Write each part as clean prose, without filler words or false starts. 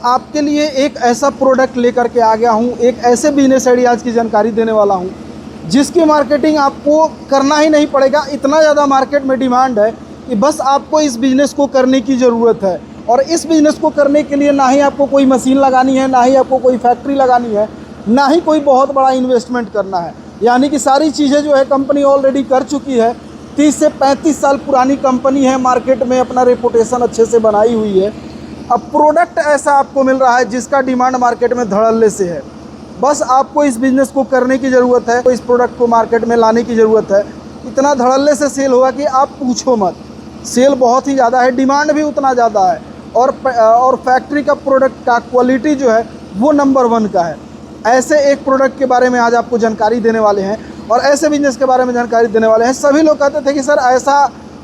आपके लिए एक ऐसा प्रोडक्ट लेकर के आ गया हूँ, एक ऐसे बिजनेस आइडियाज़ की जानकारी देने वाला हूँ जिसकी मार्केटिंग आपको करना ही नहीं पड़ेगा। इतना ज़्यादा मार्केट में डिमांड है कि बस आपको इस बिज़नेस को करने की ज़रूरत है। और इस बिज़नेस को करने के लिए ना ही आपको कोई मशीन लगानी है, ना ही आपको कोई फैक्ट्री लगानी है, ना ही कोई बहुत बड़ा इन्वेस्टमेंट करना है। यानी कि सारी चीज़ें जो है कंपनी ऑलरेडी कर चुकी है। 30 से 35 साल पुरानी कंपनी है, मार्केट में अपना रेपुटेशन अच्छे से बनाई हुई है। अब प्रोडक्ट ऐसा आपको मिल रहा है जिसका डिमांड मार्केट में धड़ल्ले से है। बस आपको इस बिज़नेस को करने की ज़रूरत है, इस प्रोडक्ट को मार्केट में लाने की ज़रूरत है। इतना धड़ल्ले से सेल होगा कि आप पूछो मत। सेल बहुत ही ज़्यादा है, डिमांड भी उतना ज़्यादा है, और फैक्ट्री का प्रोडक्ट का क्वालिटी जो है वो नंबर 1 का है। ऐसे एक प्रोडक्ट के बारे में आज आपको जानकारी देने वाले हैं और ऐसे बिज़नेस के बारे में जानकारी देने वाले हैं। सभी लोग कहते थे कि सर ऐसा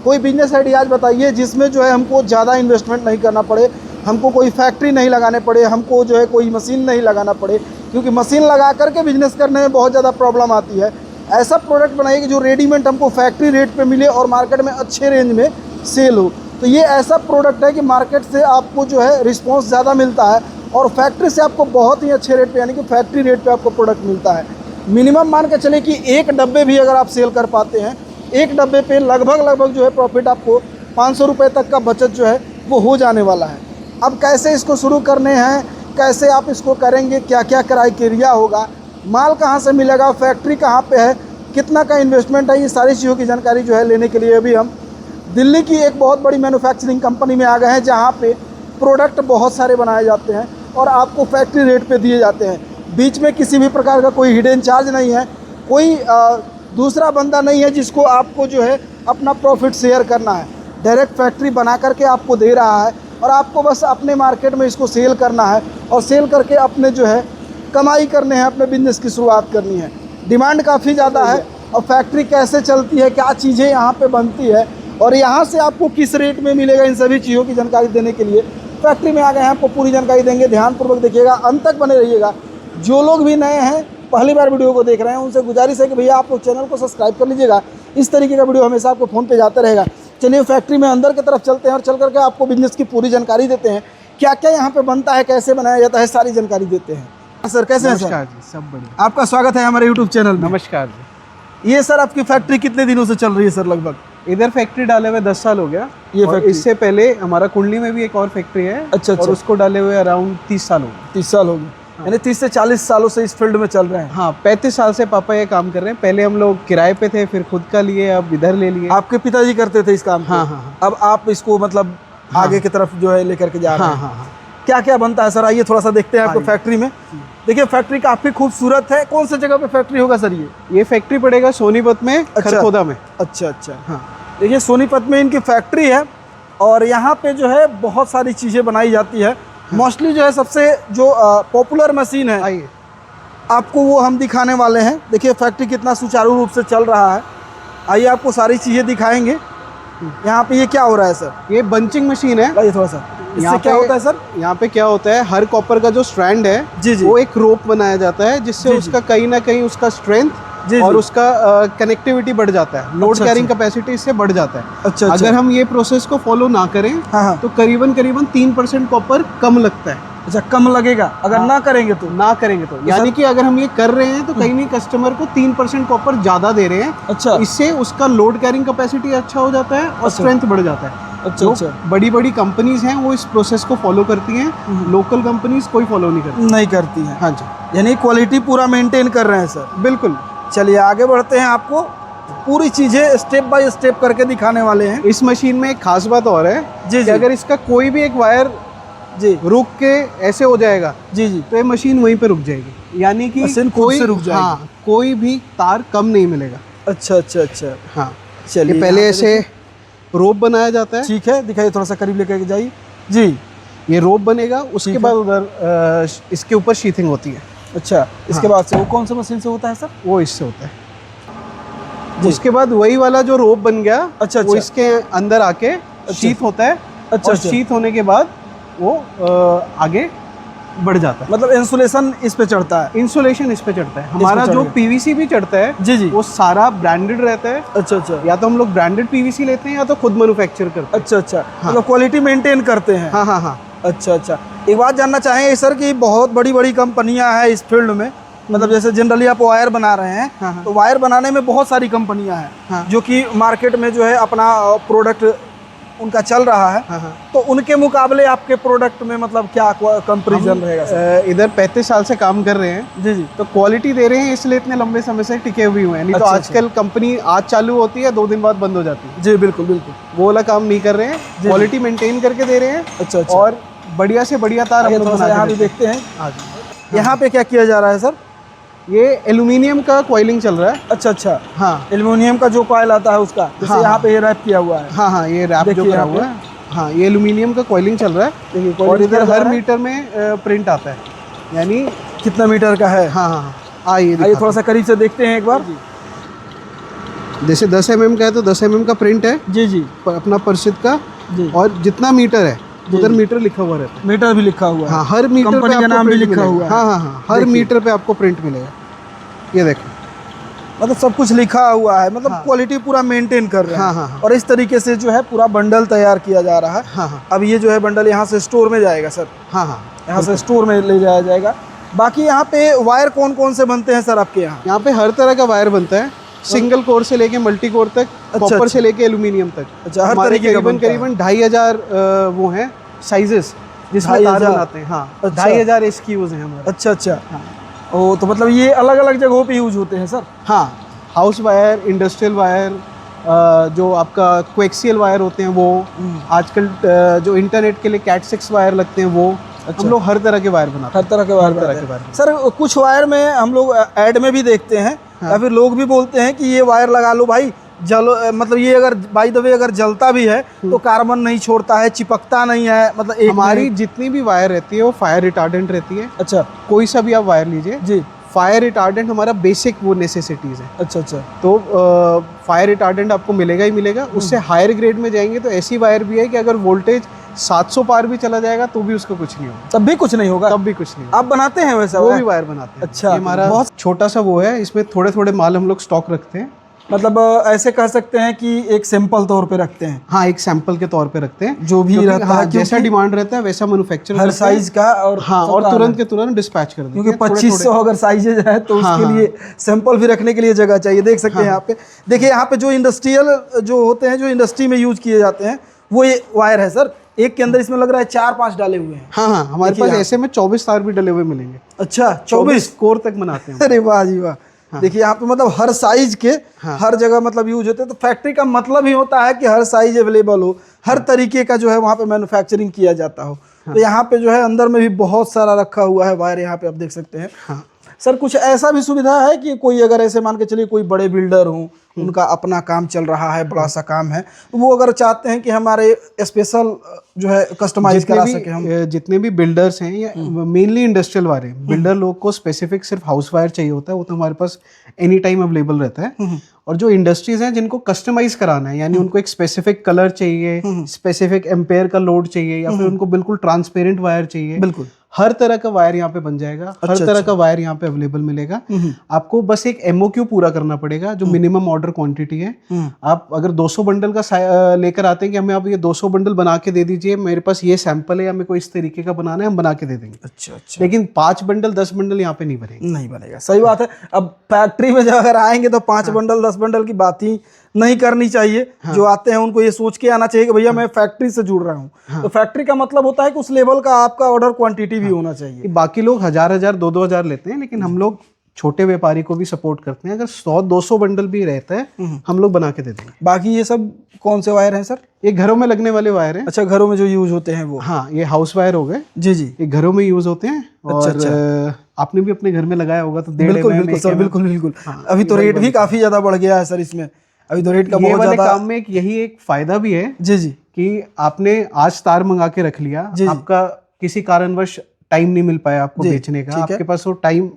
कोई बिज़नेस आइडियाज़ बताइए जिसमें जो है हमको ज़्यादा इन्वेस्टमेंट नहीं करना पड़े, हमको कोई फैक्ट्री नहीं लगाने पड़े, हमको जो है कोई मशीन नहीं लगाना पड़े, क्योंकि मशीन लगा करके बिज़नेस करने में बहुत ज़्यादा प्रॉब्लम आती है। ऐसा प्रोडक्ट बनाइए कि जो रेडीमेड हमको फैक्ट्री रेट पे मिले और मार्केट में अच्छे रेंज में सेल हो। तो ये ऐसा प्रोडक्ट है कि मार्केट से आपको जो है रिस्पॉन्स ज़्यादा मिलता है और फैक्ट्री से आपको बहुत ही अच्छे रेट पे, यानी कि फैक्ट्री रेट पे आपको प्रोडक्ट मिलता है। मिनिमम मान के चले कि एक डब्बे भी अगर आप सेल कर पाते हैं, एक डब्बे पे लगभग जो है प्रॉफिट आपको 500 रुपये तक का बचत जो है वो हो जाने वाला है। अब कैसे इसको शुरू करने हैं, कैसे आप इसको करेंगे, क्या क्या क्राइटेरिया होगा, माल कहाँ से मिलेगा, फैक्ट्री कहाँ पे है, कितना का इन्वेस्टमेंट है, ये सारी चीज़ों की जानकारी जो है लेने के लिए अभी हम दिल्ली की एक बहुत बड़ी मैन्युफैक्चरिंग कंपनी में आ गए हैं, जहाँ पे प्रोडक्ट बहुत सारे बनाए जाते हैं और आपको फैक्ट्री रेट पे दिए जाते हैं। बीच में किसी भी प्रकार का कोई हिडन चार्ज नहीं है, कोई दूसरा बंदा नहीं है जिसको आपको जो है अपना प्रॉफिट शेयर करना है। डायरेक्ट फैक्ट्री बना करके आपको दे रहा है और आपको बस अपने मार्केट में इसको सेल करना है और सेल करके अपने जो है कमाई करने हैं, अपने बिजनेस की शुरुआत करनी है। डिमांड काफ़ी ज़्यादा है और फैक्ट्री कैसे चलती है, क्या चीज़ें यहाँ पे बनती है और यहाँ से आपको किस रेट में मिलेगा, इन सभी चीज़ों की जानकारी देने के लिए फैक्ट्री में आ गए हैं। आपको पूरी जानकारी देंगे, ध्यानपूर्वक देखिएगा, अंत तक बने रहिएगा। जो लोग भी नए हैं, पहली बार वीडियो को देख रहे हैं, उनसे गुजारिश है कि भैया आप लोग चैनल को सब्सक्राइब कर लीजिएगा। इस तरीके का वीडियो हमेशा आपको फ़ोन पे जाता रहेगा। चलिए फैक्ट्री में अंदर की तरफ चलते हैं और चल करके आपको बिजनेस की पूरी जानकारी देते हैं, क्या क्या यहाँ पे बनता है, कैसे बनाया जाता है, सारी जानकारी देते हैं। सर कैसे हैं सर? नमस्कार जी, सब बढ़िया। आपका स्वागत है हमारे यूट्यूब चैनल में। नमस्कार जी। ये सर आपकी फैक्ट्री कितने दिनों से चल रही है सर? लगभग इधर फैक्ट्री डाले हुए 10 साल हो गया। ये और फैक्ट्री इससे पहले हमारा कुंडली में भी एक और फैक्ट्री है। अच्छा। और उसको डाले हुए अराउंड 30 साल हो गए। 30 साल हो गए, यानी 30 से 40 सालों से इस फील्ड में चल रहे हैं। हाँ, 35 साल से पापा ये काम कर रहे हैं। पहले हम लोग किराए पे थे, फिर खुद का लिए, अब इधर ले लिए। आपके पिताजी करते थे इस काम को? हाँ। अब आप इसको मतलब आगे की तरफ जो है लेकर के जा रहे हैं। हाँ। क्या क्या बनता है सर? आइए थोड़ा सा देखते हैं आपको फैक्ट्री में। देखिए फैक्ट्री काफ़ी खूबसूरत है। कौन सी जगह पे फैक्ट्री होगा सर? ये फैक्ट्री पड़ेगा सोनीपत में, खरखोदा में। अच्छा। हाँ, देखिए सोनीपत में इनकी फैक्ट्री है और यहाँ पे जो है बहुत सारी चीज़ें बनाई जाती है। मोस्टली जो है सबसे जो पॉपुलर मशीन है, आइए आपको वो हम दिखाने वाले हैं। देखिए फैक्ट्री कितना सुचारू रूप से चल रहा है। आइए आपको सारी चीज़ें दिखाएंगे। यहाँ पे ये क्या हो रहा है सर? ये बंचिंग मशीन है। आइए थोड़ा सा, इससे क्या होता है सर? यहाँ पे क्या होता है, हर कॉपर का जो स्ट्रैंड है जी। वो एक रोप बनाया जाता है, जिससे उसका कहीं ना कहीं उसका स्ट्रेंथ और उसका कनेक्टिविटी बढ़ जाता है, लोड कैरिंग कैपेसिटी इससे बढ़ जाता है। अच्छा। अगर हम ये प्रोसेस को फॉलो ना करें तो करीबन 3% कॉपर कम लगता है। अच्छा, कम लगेगा अगर ना करेंगे तो? यानी कि अगर हम ये कर रहे हैं तो कहीं नहीं, कस्टमर को 3% कॉपर ज़्यादा दे रहे हैं। अच्छा। इससे उसका लोड कैरिंग कैपेसिटी अच्छा हो जाता है और स्ट्रेंथ बढ़ जाता है। अच्छा। बड़ी बड़ी कंपनीज हैं वो इस प्रोसेस को फॉलो करती हैं, लोकल कंपनीज कोई फॉलो नहीं करती हैं। हाँ जी, यानी क्वालिटी पूरा मेंटेन कर रहे हैं सर? बिल्कुल। चलिए आगे बढ़ते हैं, आपको पूरी चीज़ें स्टेप बाय स्टेप करके दिखाने वाले हैं। इस मशीन में एक खास बात और है जी। कि अगर इसका कोई भी एक वायर रुक के ऐसे हो जाएगा जी तो ये मशीन वहीं पे रुक जाएगी, यानी कि कोई रुक जाएगी। हाँ, कोई भी तार कम नहीं मिलेगा। अच्छा। हाँ, चलिए पहले ऐसे रोप बनाया जाता है। ठीक है, दिखाइए, थोड़ा सा करीब लेकर के जाइए जी। ये रोप बनेगा, उसके बाद उधर इसके ऊपर शीथिंग होती है। अच्छा, इसके बाद से वो कौन सा मशीन से होता है सर? वो इससे होता है। उसके बाद वही वाला जो रोप बन गया, अच्छा, वो इसके अंदर आके शीथ होता है। अच्छा। शीथ होने के बाद वो आगे बढ़ जाता है। मतलब इंसुलेशन इस पे चढ़ता है? इंसुलेशन इस पे चढ़ता है। हमारा जो पीवीसी भी चढ़ता है जी, वो सारा ब्रांडेड रहता है। अच्छा। या तो हम लोग ब्रांडेड पीवीसी लेते हैं या तो खुद मैन्युफैक्चर करते हैं। अच्छा। मतलब क्वालिटी मेंटेन करते हैं। हाँ। अच्छा। एक बात जानना चाहेंगे सर कि बहुत बड़ी बड़ी कंपनियां हैं इस फील्ड में, मतलब जैसे जनरली आप वायर बना रहे हैं, हाँ। तो वायर बनाने में बहुत सारी कंपनियां हैं, हाँ। जो कि मार्केट में जो है अपना प्रोडक्ट उनका चल रहा है। हाँ। तो उनके मुकाबले आपके प्रोडक्ट में मतलब क्या कंपैरिजन रहेगा सर? इधर 35 साल से काम कर रहे हैं जी जी। तो क्वालिटी दे रहे हैं, इसलिए इतने लंबे समय से टिके हुए हैं। नहीं तो अच्छा, आजकल कंपनी आज चालू होती है 2 दिन बाद बंद हो जाती है। जी बिल्कुल बिल्कुल। वो वाला काम नहीं कर रहे हैं, क्वालिटी मेंटेन करके दे रहे हैं। अच्छा अच्छा। और बढ़िया से बढ़िया तार हम लोग थोड़ा सा बना यहाँ के भी देते देखते हैं, हैं। यहाँ पे क्या किया जा रहा है सर? ये एल्यूमिनियम का कॉइलिंग चल रहा है। अच्छा अच्छा। हाँ एल्युमिनियम का जो कॉइल आता है उसका, जैसे हाँ, यहाँ पे ये रैप किया हुआ है। हाँ, ये रैप जो देखिए करा यहाँ हुआ है। हाँ, ये एल्यूमिनियम का कॉइलिंग चल रहा है। देखिए और coiling इधर किया जा हर रहा है। मीटर में प्रिंट आता है, यानी कितना मीटर का है? हाँ हाँ हाँ, आइए आइए थोड़ा सा करीब से देखते हैं एक बार। जैसे 10 mm का है तो 10 mm का प्रिंट है जी जी अपना प्रसिद्ध का। जी। और जितना मीटर है उधर मीटर लिखा हुआ रहता है। मीटर भी लिखा हुआ है। हाँ, हर मीटर कंपनी पे का आपको नाम भी print लिखा मिलेगा। हुआ है। हाँ हाँ हाँ, हर देखिए। मीटर पे आपको प्रिंट मिलेगा। ये देखो, मतलब सब कुछ लिखा हुआ है, मतलब हाँ। क्वालिटी पूरा मेंटेन कर रहे हैं। हाँ, हाँ, हाँ। और इस तरीके से जो है पूरा बंडल तैयार किया जा रहा है। हाँ हाँ अब ये जो है बंडल यहाँ से स्टोर में जाएगा सर, हाँ हाँ। यहाँ से स्टोर में ले जाया जाएगा। बाकी यहाँ पे वायर कौन कौन से बनते हैं सर आपके यहाँ? यहाँ पे हर तरह का वायर बनता है, सिंगल कोर से लेके मल्टी कोर तक, कॉपर अच्छा। से लेके एल्यूमिनियम तक। अच्छा, हर हमारे तरीके का करीबन बनता है। करीबन 2500 वो हैं साइजेस जिसमें तार 2500 बनाते हैं। हाँ, अच्छा। 2500 SKUs हैं हमारे। अच्छा अच्छा। हाँ। ओ तो मतलब ये अलग अलग जगहों पे यूज होते हैं सर? हाँ, हाउस वायर, इंडस्ट्रियल वायर, जो आपका कोएक्सियल वायर होते हैं वो, आजकल जो इंटरनेट के लिए कैट 6 वायर लगते हैं वो। अच्छा। हम लोग हर तरह के वायर बनाते हर तरह के वायर बनाते हैं। सर कुछ वायर में हम लोग ऐड में भी देखते हैं, हाँ। या फिर लोग भी बोलते हैं कि ये वायर लगा लो भाई, जलो मतलब ये अगर बाय द वे अगर जलता भी है तो कार्बन नहीं छोड़ता है, चिपकता नहीं है, मतलब एक हमारी जितनी भी वायर रहती है वो फायर रिटार्डेंट रहती है। अच्छा कोई सा भी आप वायर लीजिए, जी। फायर रिटार्डेंट हमारा बेसिक वो नेसेसिटीज़ है। अच्छा अच्छा। तो फायर रिटार्डेंट आपको मिलेगा ही मिलेगा। उससे हायर ग्रेड में जाएंगे तो ऐसी वायर भी है कि अगर वोल्टेज 700 पार भी चला जाएगा तो भी उसका कुछ नहीं होगा। तब भी कुछ नहीं होगा? तब भी कुछ नहीं होगा। आप बनाते हैं वैसा? वो भी वायर बनाते हैं। अच्छा, ये हमारा बहुत छोटा सा वो है, इसमें थोड़े थोड़े माल हम लोग स्टॉक रखते हैं। मतलब ऐसे कह सकते हैं कि एक सैंपल तौर पे रखते हैं? हाँ, एक सैंपल के तौर पे रखते हैं, जो भी रहता है, जैसा क्योंकि डिमांड रहता है वैसा मैन्युफैक्चर हर साइज का। और हाँ, और तुरंत के तुरंत डिस्पैच कर देंगे। क्योंकि 2500 अगर साइजेज है तो हाँ, उसके लिए सैंपल भी रखने के लिए जगह चाहिए। देख सकते हैं यहाँ पे, देखिए यहाँ पे जो इंडस्ट्रियल जो होते हैं, जो इंडस्ट्री में यूज किए जाते हैं, वो ये वायर है सर। एक के अंदर इसमें लग रहा है 4-5 डाले हुए हैं। हाँ हाँ, हमारे पास ऐसे में 24 तार भी डले हुए मिलेंगे। अच्छा, 24 कोर तक बनाते हैं। अरे वाह जी वाह। हाँ। देखिए यहाँ पे मतलब हर साइज के हर जगह मतलब यूज होते हैं। तो फैक्ट्री का मतलब ही होता है कि हर साइज अवेलेबल हो, हर तरीके का जो है वहाँ पे मैन्युफैक्चरिंग किया जाता हो। तो यहाँ पे जो है अंदर में भी बहुत सारा रखा हुआ है वायर, यहाँ पे आप देख सकते हैं। हाँ। सर कुछ ऐसा भी सुविधा है कि कोई अगर ऐसे मान के चलिए कोई बड़े बिल्डर हों, उनका अपना काम चल रहा है, बड़ा सा काम है, तो वो अगर चाहते हैं कि हमारे स्पेशल जो है कस्टमाइज करा सके हम? जितने भी बिल्डर्स हैं या मेनली इंडस्ट्रियल वाले बिल्डर लोग को स्पेसिफिक सिर्फ हाउस वायर चाहिए होता है, वो तो हमारे पास एनी टाइम अवेलेबल रहता है। और जो इंडस्ट्रीज हैं जिनको कस्टमाइज कराना है, यानी उनको एक स्पेसिफिक कलर चाहिए, स्पेसिफिक एम्पेयर का लोड चाहिए, या फिर उनको बिल्कुल ट्रांसपेरेंट वायर चाहिए, बिल्कुल हर तरह का वायर यहाँ पे बन जाएगा। हर तरह का वायर यहाँ पे अवेलेबल मिलेगा। आपको बस एक MOQ पूरा करना पड़ेगा, जो मिनिमम ऑर्डर क्वांटिटी है। आप अगर 200 बंडल का लेकर आते हैं कि हमें आप ये 200 बंडल बना के दे दीजिए, मेरे पास ये सैंपल है या मेरे को इस तरीके का बनाना है, हम बना के दे देंगे। अच्छा अच्छा। लेकिन 5 बंडल 10 बंडल यहाँ पे नहीं बनेगा। नहीं बनेगा, सही बात है। अब फैक्ट्री में जब अगर आएंगे तो 5 बंडल 10 बंडल की बात ही नहीं करनी चाहिए। जो आते हैं उनको ये सोच के आना चाहिए कि भैया मैं फैक्ट्री से जुड़ रहा हूँ। तो फैक्ट्री का मतलब होता है कि उस लेवल का आपका ऑर्डर क्वांटिटी भी होना चाहिए। बाकी लोग 1000 2-2 लेते हैं, लेकिन हम लोग छोटे व्यापारी को भी सपोर्ट करते हैं। अगर 100-200 बंडल भी रहता है हम लोग बना के दे देंगे। बाकी ये सब कौन से वायर हैं सर? ये घरों में लगने वाले वायर हैं। अच्छा, घरों में जो यूज होते हैं वो? हाँ, ये हाउस वायर हो गए। जी जी। ये घरों में यूज होते हैं। और अच्छा। आपने भी अपने घर में लगाया होगा तो बिल्कुल बिल्कुल सर, बिल्कुल बिल्कुल। अभी तो रेट भी काफी ज्यादा बढ़ गया है सर इसमें। अभी तो रेट का बहुत ज्यादा। काम में यही एक फायदा भी है जी जी, कि आपने आज तार मंगा के रख लिया, आपका किसी कारणवश टाइम नहीं मिल पाया आपको बेचने का, आपके पास वो टाइम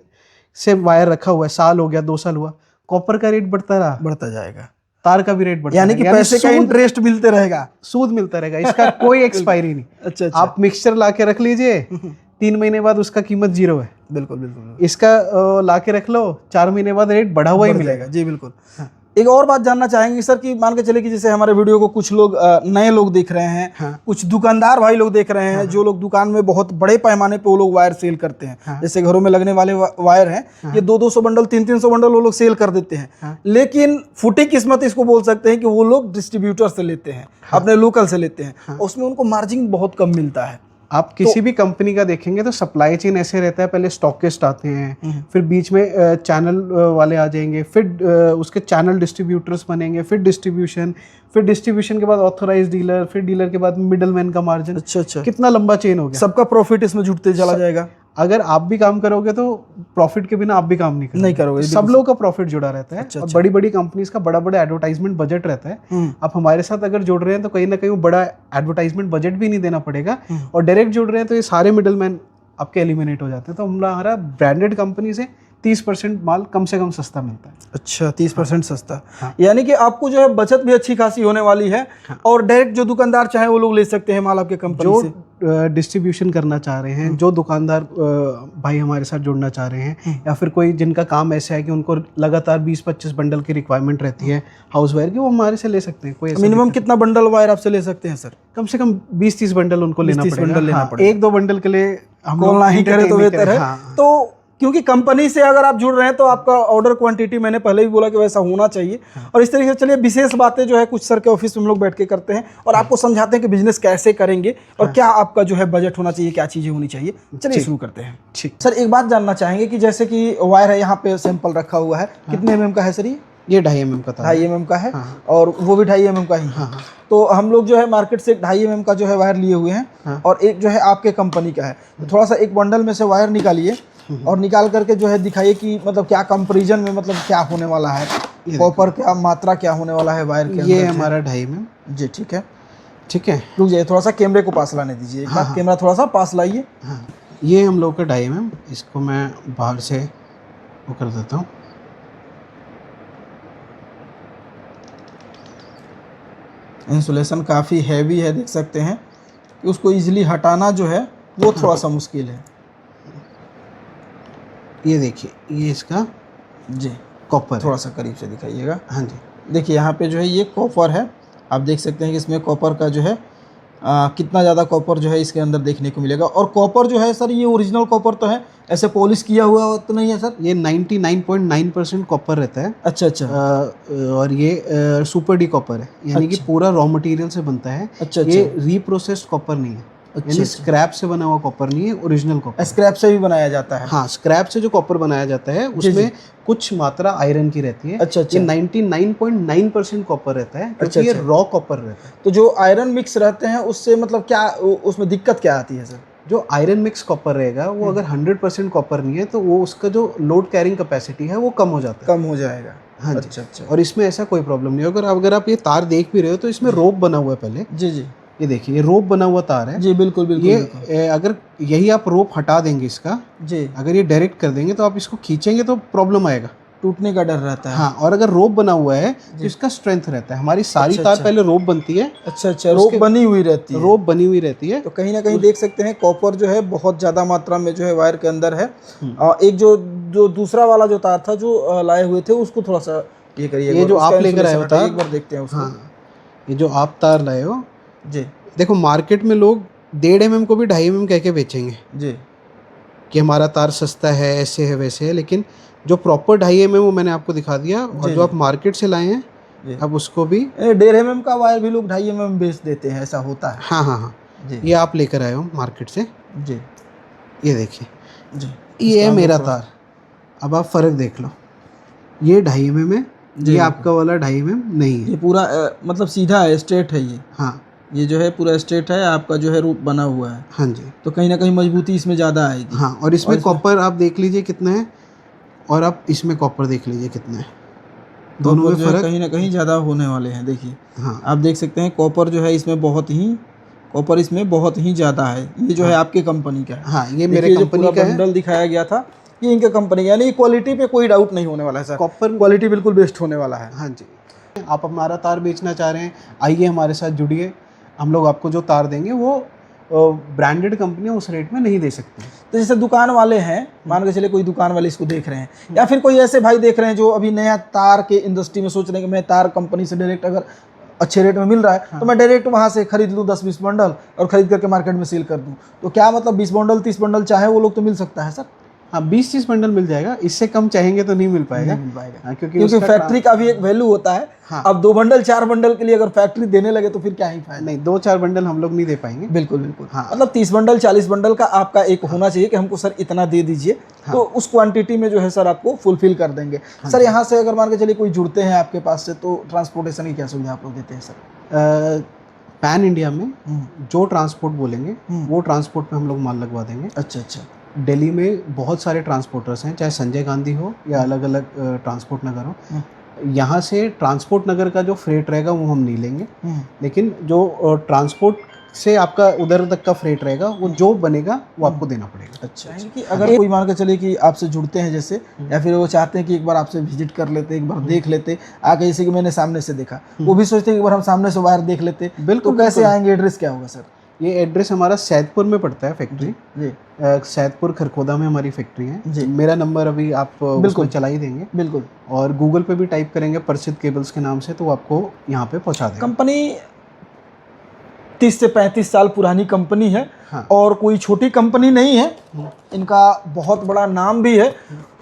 से वायर रखा हुआ है, साल हो गया 2 साल हुआ, कॉपर का रेट बढ़ता रहा, बढ़ता जाएगा, तार का भी रेट बढ़ता यानी कि पैसे का इंटरेस्ट मिलते रहेगा, सूद मिलता रहेगा, इसका कोई एक्सपायरी नहीं। अच्छा, आप मिक्सचर ला के रख लीजिए, 3 महीने बाद उसका कीमत 0 है। बिल्कुल बिल्कुल। इसका ला के रख लो, 4 महीने बाद रेट बढ़ा हुआ ही मिलेगा। जी बिल्कुल। एक और बात जानना चाहेंगे सर कि मान के चले कि जैसे हमारे वीडियो को कुछ लोग नए लोग देख रहे हैं, हाँ। कुछ दुकानदार भाई लोग देख रहे हैं, जो लोग दुकान में बहुत बड़े पैमाने पे वो लोग वायर सेल करते हैं, हाँ। जैसे घरों में लगने वाले वायर हैं, ये 200-200 बंडल 300-300 बंडल वो लोग सेल कर देते हैं, हाँ। लेकिन फूटी किस्मत इसको बोल सकते हैं कि वो लोग डिस्ट्रीब्यूटर से लेते हैं, अपने लोकल से लेते हैं, उसमें उनको मार्जिन बहुत कम मिलता है। आप किसी भी कंपनी का देखेंगे तो सप्लाई चेन ऐसे रहता है, पहले स्टॉकिस्ट आते हैं, फिर बीच में चैनल वाले आ जाएंगे, फिर उसके चैनल डिस्ट्रीब्यूटर्स बनेंगे, फिर डिस्ट्रीब्यूशन के बाद ऑथराइज डीलर, फिर डीलर के बाद मिडल मैन का मार्जिन। अच्छा, कितना लंबा चेन हो गया। सबका प्रॉफिट इसमें जुटते चला जाएगा। अगर आप भी काम करोगे तो प्रॉफिट के बिना आप भी काम नहीं करोगे। सब लोगों का प्रॉफिट जुड़ा रहता है। और बड़ी बड़ी कंपनीज का बड़ा बड़ा एडवर्टाइजमेंट बजट रहता है। आप हमारे साथ अगर जुड़ रहे हैं तो कहीं ना कहीं वो बड़ा एडवर्टाइजमेंट बजट भी नहीं देना पड़ेगा, और डायरेक्ट जुड़ रहे हैं तो ये सारे मिडल मैन आपके एलिमिनेट हो जाते हैं। तो हमारा ब्रांडेड कंपनी से 30% माल कम से कम सस्ता मिलता है। अच्छा, 30% सस्ता। हाँ। यानी कि आपको जो है बचत भी अच्छी खासी होने वाली है। हाँ। और डायरेक्ट जो दुकानदार चाहे वो लोग ले सकते हैं माल आपके कंपनी से। डिस्ट्रीब्यूशन करना चाह रहे हैं, जो दुकानदार भाई हमारे साथ जुड़ना चाह रहे हैं, या फिर कोई जिनका काम ऐसा है कि उनको लगातार 20-25 बंडल की रिक्वायरमेंट रहती है हाउस वायर की, वो हमारे से ले सकते हैं। कोई मिनिमम कितना बंडल वायर आपसे ले सकते हैं सर? कम से कम 20-30 बंडल उनको लेना पड़ेगा। हाँ, 1-2 बंडल के लिए हम कॉल नहीं करें तो बेहतर है। हाँ। तो क्योंकि कंपनी से अगर आप जुड़ रहे हैं तो आपका ऑर्डर क्वांटिटी, मैंने पहले भी बोला कि वैसा होना चाहिए। और इस तरीके से चलिए विशेष बातें जो है कुछ सर के ऑफिस में हम लोग बैठ के करते हैं और आपको समझाते हैं कि बिजनेस कैसे करेंगे और क्या आपका जो है बजट होना चाहिए, क्या चीज़ें होनी चाहिए। चलिए शुरू करते हैं। ठीक सर, एक बात जानना चाहेंगे कि जैसे कि वायर है, यहाँ पे सैंपल रखा हुआ है, कितने mm का है सर? ये 2.5 mm का था। 2.5 mm का है। और वो भी 2.5 mm का ही है। तो हम लोग जो है मार्केट से 2.5 mm का जो है वायर लिए हुए हैं, और एक जो है आपके कंपनी का है। तो थोड़ा सा एक बंडल में से वायर निकालिए और निकाल करके जो है दिखाइए कि मतलब क्या कंपैरिजन में मतलब क्या होने वाला है, कॉपर क्या मात्रा क्या होने वाला है वायर के अंदर। ये हमारा 2.5 mm। जी ठीक है, ठीक है। रुक जाइए, थोड़ा सा कैमरे को पास लाने दीजिए। हाँ। कैमरा थोड़ा सा पास लाइए। हाँ, ये हम लोग का 2.5 mm। इसको मैं बाहर से वो कर देता हूँ। इंसुलेशन काफ़ी हैवी है, देख सकते हैं कि उसको इजीली हटाना जो है वो थोड़ा सा मुश्किल है। ये देखिए, ये इसका जी कॉपर, थोड़ा सा करीब से दिखाइएगा। हाँ जी, देखिए यहाँ पे जो है ये कॉपर है। आप देख सकते हैं कि इसमें कॉपर का जो है कितना ज़्यादा कॉपर जो है इसके अंदर देखने को मिलेगा। और कॉपर जो है सर, ये ओरिजिनल कॉपर तो है, ऐसे पॉलिश किया हुआ तो नहीं है सर? ये 99.9% कॉपर रहता है। अच्छा। और ये सुपर डी कॉपर है, यानी कि पूरा रॉ मटेरियल से बनता है। अच्छा। ये रीप्रोसेस्ड कॉपर नहीं है। यानी स्क्रैप से बना हुआ कॉपर नहीं है, ओरिजिनल कॉपर। स्क्रैप से भी बनाया जाता है? हाँ, स्क्रैप से जो कॉपर बनाया जाता है उसमें कुछ मात्रा आयरन की रहती है। अच्छा। ये 99.9% कॉपर रहता है, क्योंकि ये रॉ कॉपर रहता है। तो जो आयरन मिक्स रहते हैं उससे मतलब क्या उसमें दिक्कत क्या आती है सर? जो आयरन मिक्स कॉपर रहेगा वो अगर 100% कॉपर नहीं है तो वो उसका जो लोड कैरिंग कैपेसिटी है वो कम हो जाता है, कम हो जाएगा। हाँ जी। अच्छा। और इसमें ऐसा कोई प्रॉब्लम नहीं है। अगर आप ये तार देख भी रहे हो तो इसमें रोप बना हुआ है पहले। जी। ये देखिए, ये रोप बना हुआ तार है। जी बिल्कुल। ये अगर यही आप रोप हटा देंगे इसका, जी, अगर ये डायरेक्ट कर देंगे तो आप इसको खींचेंगे तो प्रॉब्लम आएगा, टूटने का डर रहता है। हाँ, और अगर रोप बना हुआ है तो इसका स्ट्रेंथ रहता है। हमारी सारी तार पहले रोप बनती है। अच्छा, रोप बनी हुई रहती है। रोप बनी हुई रहती है। तो कहीं ना कहीं देख सकते हैं कॉपर जो है बहुत ज़्यादा मात्रा में जो है वायर के अंदर है। एक जो दूसरा वाला जो तार था जो लाए हुए थे उसको थोड़ा सा ये करिए। ये जो आप लेकर आए हो तार, एक बार देखते हैं उसको। हाँ, ये जो आप तार लाए हो जी, देखो मार्केट में लोग 1.5 mm को भी 2.5 mm कह के बेचेंगे जी, कि हमारा तार सस्ता है, ऐसे है वैसे है। लेकिन जो प्रॉपर 2.5 mm वो मैंने आपको दिखा दिया, और जो आप मार्केट से लाए हैं अब उसको भी 1.5 mm का वायर भी लोग 2.5 mm बेच देते हैं, ऐसा होता है। हाँ जी, ये आप लेकर आए हो मार्केट से जी। ये देखिए जी, ये है मेरा तार। अब आप फ़र्क देख लो, ये 2.5 mm है, ये आपका वाला 2.5 mm नहीं है। ये पूरा मतलब सीधा है, स्ट्रेट है ये। हाँ, ये जो है पूरा स्ट्रेट है, आपका जो है रूप बना हुआ है। हाँ जी, तो कहीं ना कहीं मजबूती इसमें ज़्यादा आएगी। हाँ, और इसमें कॉपर आप देख लीजिए कितना है, और आप इसमें कॉपर देख लीजिए कितना है, दोनों में फर्क कहीं ना कहीं ज़्यादा होने वाले हैं। देखिए, हाँ, आप देख सकते हैं कॉपर जो है इसमें बहुत ही ज़्यादा है। ये जो है आपके कंपनी का है। हाँ, ये मेरे कंपनी का बंडल दिखाया गया था, ये इनके कंपनी का, यानी क्वालिटी पे कोई डाउट नहीं होने वाला है सर। कॉपर क्वालिटी बिल्कुल बेस्ट होने वाला है। हाँ जी, आप हमारा तार बेचना चाह रहे हैं, आइए हमारे साथ जुड़िए। हम लोग आपको जो तार देंगे वो ब्रांडेड कंपनियां उस रेट में नहीं दे सकती। तो जैसे दुकान वाले हैं, मान के चले कोई दुकान वाले इसको देख रहे हैं, या फिर कोई ऐसे भाई देख रहे हैं जो अभी नया तार के इंडस्ट्री में सोच रहे हैं कि मैं तार कंपनी से डायरेक्ट अगर अच्छे रेट में मिल रहा है तो मैं डायरेक्ट वहाँ से खरीद लूँ 10-20 बंडल और खरीद करके मार्केट में सेल कर दूँ, तो क्या मतलब 20 बंडल 30 बंडल चाहे वो लोग तो मिल सकता है सर? हाँ 20-30 बंडल मिल जाएगा, इससे कम चाहेंगे तो नहीं मिल पाएगा। नहीं मिल पाएगा। हाँ, क्योंकि फैक्ट्री का भी एक वैल्यू होता है। हाँ। अब 2 बंडल 4 बंडल के लिए अगर फैक्ट्री देने लगे तो फिर क्या ही फायदा। नहीं 2-4 बंडल हम लोग नहीं दे पाएंगे। बिल्कुल बिल्कुल। हाँ। मतलब 30 बंडल 40 बंडल का आपका एक होना चाहिए कि हमको सर इतना दे दीजिए। हाँ। तो उस क्वांटिटी में जो है सर आपको फुलफिल कर देंगे। हाँ। सर यहाँ से अगर मान के चलिए कोई जुड़ते हैं आपके पास से तो ट्रांसपोर्टेशन की क्या सुविधा आप लोग देते हैं सर? पैन इंडिया में जो ट्रांसपोर्ट बोलेंगे वो ट्रांसपोर्ट पे हम लोग माल लगवा देंगे। अच्छा अच्छा। दिल्ली में बहुत सारे ट्रांसपोर्टर्स हैं, चाहे संजय गांधी हो या अलग अलग ट्रांसपोर्ट नगर हो। यहाँ से ट्रांसपोर्ट नगर का जो फ्रेट रहेगा वो हम नहीं लेंगे, लेकिन जो ट्रांसपोर्ट से आपका उधर तक का फ्रेट रहेगा वो जो बनेगा वो आपको देना पड़ेगा। अच्छा कि अगर कोई मान के चलिए कि आपसे जुड़ते हैं जैसे, या फिर वो चाहते हैं कि एक बार आपसे विजिट कर लेते, एक बार देख लेते आके, जैसे कि मैंने सामने से देखा, वो भी सोचते हैं एक बार हम सामने से वायर देख लेते, बिल्कुल तो कैसे आएंगे? एड्रेस क्या होगा सर? ये एड्रेस हमारा सैदपुर में पड़ता है फैक्ट्री जी। सैदपुर खरखोदा में हमारी फैक्ट्री है जी। मेरा नंबर अभी आप बिल्कुल चला ही देंगे। बिल्कुल। और गूगल पे भी टाइप करेंगे प्रसिद्ध केबल्स के नाम से तो वो आपको यहाँ पे पहुँचा देगा। कंपनी 30 से 35 साल पुरानी कंपनी है। हाँ। और कोई छोटी कंपनी नहीं है, इनका बहुत बड़ा नाम भी है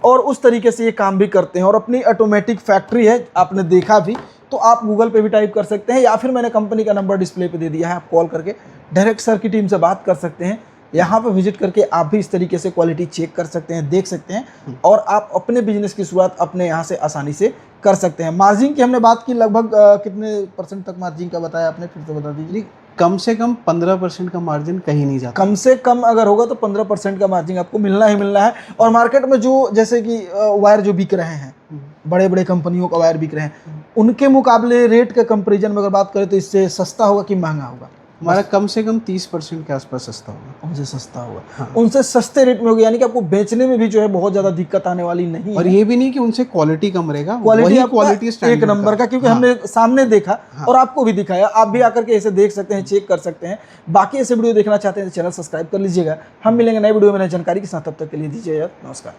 और उस तरीके से ये काम भी करते हैं और अपनी ऑटोमेटिक फैक्ट्री है, आपने देखा भी। तो आप गूगल पे भी टाइप कर सकते हैं या फिर मैंने कंपनी का नंबर डिस्प्ले पे दे दिया है, आप कॉल करके डायरेक्ट सर की टीम से बात कर सकते हैं। यहाँ पे विजिट करके आप भी इस तरीके से क्वालिटी चेक कर सकते हैं, देख सकते हैं और आप अपने बिजनेस की शुरुआत अपने यहाँ से आसानी से कर सकते हैं। मार्जिन की हमने बात की, लगभग कितने % तक मार्जिन का बताया आपने, फिर से बता दीजिए। कम से कम 15% का मार्जिन कहीं नहीं जाता। कम से कम अगर होगा तो 15% का मार्जिन आपको मिलना ही मिलना है। और मार्केट में जो जैसे कि वायर जो बिक रहे हैं, बड़े बड़े कंपनियों का वायर बिक रहे हैं, उनके मुकाबले रेट के कंपैरिजन में अगर बात करें तो इससे सस्ता होगा कि महंगा होगा? हमारा कम से कम 30% के आसपास सस्ता होगा। उनसे सस्ता होगा। हाँ। उनसे सस्ते रेट में होगा, यानी कि आपको बेचने में भी जो है बहुत ज़्यादा दिक्कत आने वाली नहीं और है। ये भी नहीं कि उनसे क्वालिटी कम रहेगा, क्वालिटी एक नंबर का, क्योंकि हमने सामने देखा और आपको भी दिखाया। आप भी आकर के ऐसे देख सकते हैं, चेक कर सकते हैं। बाकी ऐसे वीडियो देखना चाहते हैं तो चैनल सब्सक्राइब कर लीजिएगा। हम मिलेंगे नए वीडियो में नई जानकारी के साथ, तब तक के लिए दीजिए नमस्कार।